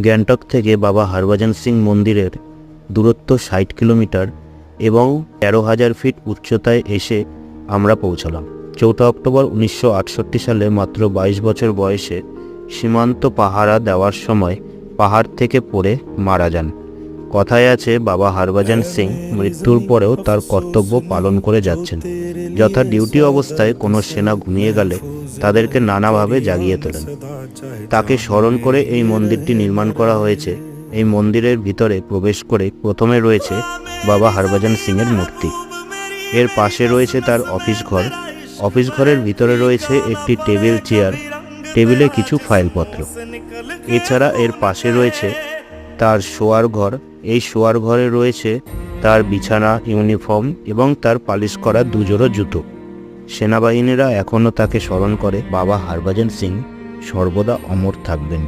গ্যাংটক থেকে বাবা হরভজন সিং মন্দিরের দূরত্ব 60 কিলোমিটার এবং 13,000 ফিট উচ্চতায় এসে আমরা পৌঁছলাম। 4 অক্টোবর 1968 সালে মাত্র 22 বছর বয়সে সীমান্ত পাহারা দেওয়ার সময় পাহাড় থেকে পড়ে মারা যান। কথায় আছে, বাবা হরভজন সিং মৃত্যুর পরেও তার কর্তব্য পালন করে যাচ্ছেন। যথা ডিউটি অবস্থায় কোনো সেনা ঘুমিয়ে গেলে তাদেরকে নানাভাবে জাগিয়ে তোলেন। তাকে স্মরণ করে এই মন্দিরটি নির্মাণ করা হয়েছে। এই মন্দিরের ভিতরে প্রবেশ করে প্রথমে রয়েছে বাবা হরভজন সিংয়ের মূর্তি। এর পাশে রয়েছে তার অফিস ঘর। অফিস ঘরের ভিতরে রয়েছে একটি টেবিল চেয়ার, টেবিলে কিছু ফাইলপত্র। এছাড়া এর পাশে রয়েছে তার শোয়ার ঘর। এই শোয়ার ঘরে রয়েছে তার বিছানা, ইউনিফর্ম এবং তার পালিশ করা 2 জোড়া জুতো। সেনাবাহিনীরা এখনও তাকে স্মরণ করে। বাবা হরভজন সিং সর্বদা অমর থাকবেন।